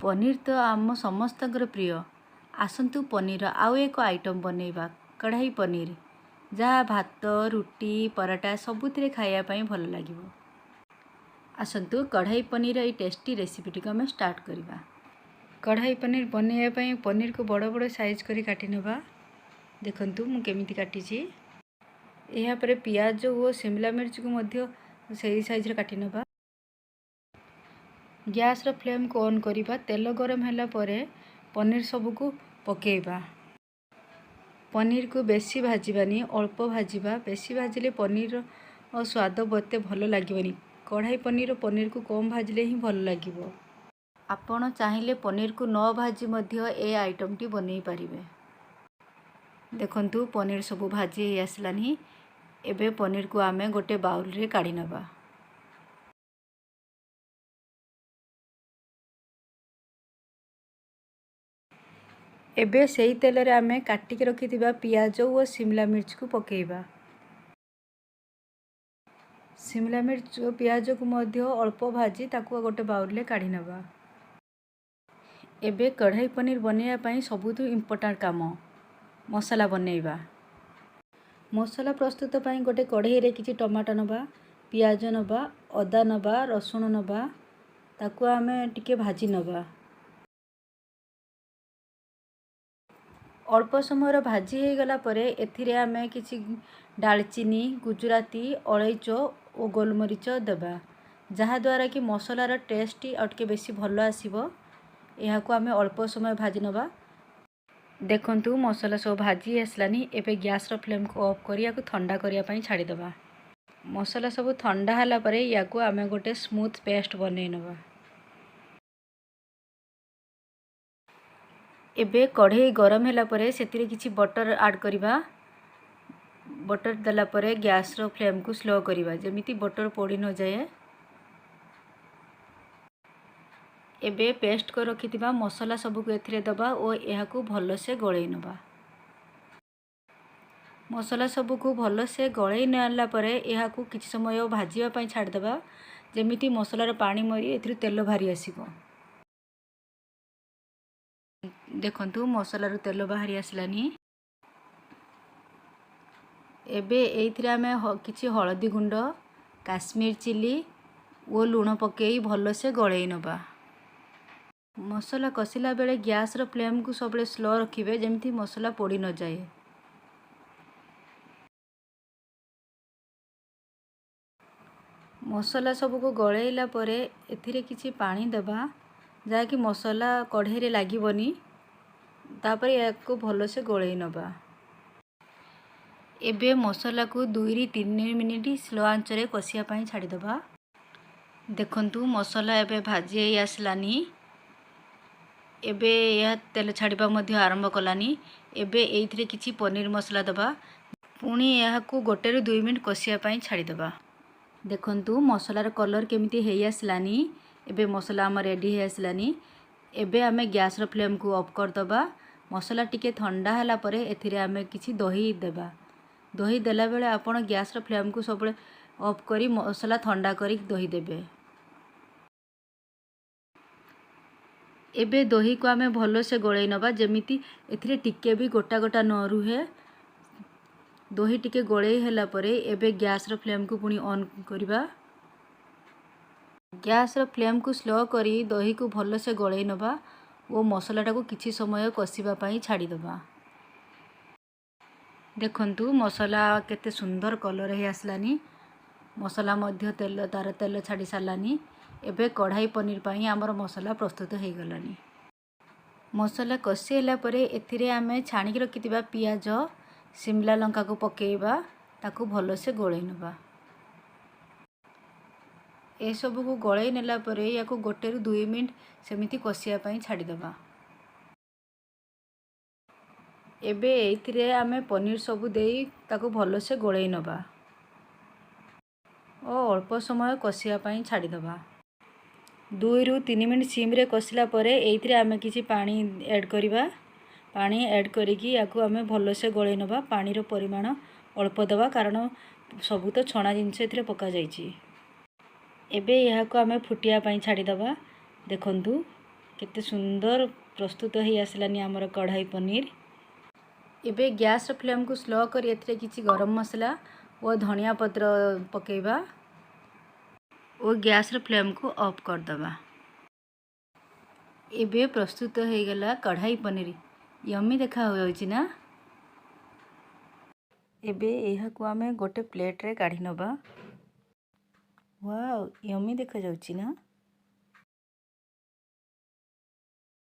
पनीर तो आम समस्तଙ୍କର प्रिय। आसंतु पनीर आउ एक आइटम बनैबा कढ़ाई पनीर, जहाँ भात रुटी पराठा सबुथिरे खाइबा पई भल लागिबो। आसंतु कढ़ाई पनीर ये टेस्टी रेसिपी टी आम स्टार्ट करवा। कढ़ाई पनीर बनैबा पई पनीर को बड़ बड़ साइज करी काटी नेबा। देखंतु मु केमिति काटिछि। एहा परे पियाज और शिमला मिर्च को मध्य सही साइज रे काटी नेबा। गैस रो फ्लेम को ऑन करिबा। तेल गरम होला परे पनीर सब को पकेइबा। पनीर को बेसी भाजीबानी, अल्प भाजीबा। बेसी भाजिले पनीर और स्वाद बते भल लागिबनी। कढ़ाई पनीर को कम भाजिले ही भल लागिबो। आपण चाहिले पनीर को न भाजी मध्य ए आइटम टी बनै पारिबे। देखंतु पनीर सब भाजी हे आसलानी। एबे पनीर को आमे गोटे बाउल रे काढी नबा। एबे सेही तेल रे आमे काटिक रखिथिबा पियाज और शिमला मिर्च को पकेइबा। शिमला मिर्च और पियाज को मध्य अल्प भाजी ताकू गोटे बाउल रे काढी नबा। एबे कढ़ाई पनीर बनैया पई सबुठु इम्पोर्टेंट काम मसाला बनैबा। मसाला प्रस्तुत पई गोटे कढ़ाई रे किछि टमाटो नबा, पियाज नबा, अदा नबा, रसुण नबा। ताकू आमे टिके भाजी नबा। अल्प समय भाजी हो गला परे एथिरे आमे किछि डालचीनी, गुजराती, अलैच और गोलमरीच देबा, जहा द्वारा कि मसलार टेस्ट और टिके बेसी भल आसीबो। एहाको आमे अल्प समय भाजी नबा। देखंतु मसला सब भाजी आसलानी। एबे गैस रो फ्लेम को ऑफ करी याको ठंडा करिया पई छाड़ी देबा। मसला सब ठंडा हला परे याको आमे गोटे स्मूथ पेस्ट बनै नबा। एबे कढ़ाई गरम होला परे सेतिरे किछि बटर ऐड करिबा। बटर दला परे गैस रो फ्लेम को स्लो करिबा, जेमिति बटर पोड़ी न जाए। एबे पेस्ट कर रखिथिबा मसला सब को एथिरे दबा और एहाको भल से गळै नबा। मसला सब को भल से गळै नला परे एहाको किछि समय भाजिबा पई छाड़ देबा, जेमिति मसलार पानी मरी एथिरे तेल भारी आसीबो। देखंतु मसलार तेल बाहरी आसलानी। एबे एइथिरे आमे किछि हळदी गुंड, काश्मीर चिली और लूण पकेई भल से गळै नबा। मसला कसिला बेले गैस रो फ्लेम को सबले स्लो रखिबे, जेमिति मसला पोड़ी न जाए। मसला सब को गळैला परे एथिरे किछि पानी देबा, जहा कि मसला कढ़ाई रे लागिबनी। तापर याको भल से गळै नबा। एबे मसला को 2 री 3 मिनिट स्लो आंच रे कसिया पई छाड़ी देबा। देखंतु मसला एबे भाजी हे आसलानी। एबे या तेल छाड़िबा मध्य आरंभ कलानी। एबे एइथिरे किछि पनीर मसला दबा। पुणी याको 1 ରୁ 2 मिनिट कसिया पई छाड़ी देबा। देखंतु मसलार कलर केमिति हे आसलानी। एबे मसला हम रेडी हे आसलानी। एबे आमे गैस रो फ्लेम को ऑफ कर दबा। मसला टिके ठंडा हला परे एथिरे आमे किछि दही देबा। दही देला बेले आपण गैस रो फ्लेम को सबले ऑफ करी मसला ठंडा करी दही देबे। एबे दही को आमे भलो से गळै नबा, जेमिति एथिरे टिके भी गोटा गोटा न रुहे। दही टिके गळै होला परे एबे गैस रो फ्लेम को पुनी ऑन करिबा। गैस रो फ्लेम को स्लो करी दही को भलो से गळै नबा और मसलाटा को किछि समय कसिबा पई छाड़ी दबा। देखंतु मसला केते सुंदर कलर हे आसलानी। मसला मध्य तेल छाड़ी सारलानी। एबे कढ़ाई पनीर पई हमर मसला प्रस्तुत हे गलानी। मसला कसी होला परे एथिरे आमे छाणी रखिथिबा पियाज, शिमला लंका को पकेइबा। ताकू भलो से गळै नबा। ए सब को गळै नेला परे याको 1 ରୁ 2 मिनिट सेमिति कसिया पई छाड़ी दबा। एबे एइथिरे आमे पनीर सब देई ताकू भलो से गळै नबा और अल्प समय कसिया पई छाड़ी दबा। 2 ରୁ 3 मिनिट सिम रे कसिला परे एइथिरे आमे किछि पानी ऐड करिबा। पानी ऐड करिकी याको आमे भलो से गळै नबा। पानी रो परिमाण अल्प दबा, कारण सब तो छणा जिंस एथिरे पका जाईची। एबे याको आमे फुटिया पई छाड़ी दबा। देखंतु केते सुंदर प्रस्तुत हो आसलानी आमर कढ़ाई पनीर। एबे गैस फ्लेम को स्लो कर एथिरे किछि गरम मसला और धनिया पत्र पकेबा और गैस फ्लेम को ऑफ कर दबा। एबे प्रस्तुत हो गला कढ़ाई पनीर। यम्मी देखा होइछि ना। एबे एहा को आमे गोटे प्लेट रे काढी नबा। वाओ यम्मी देखा जाउछि ना।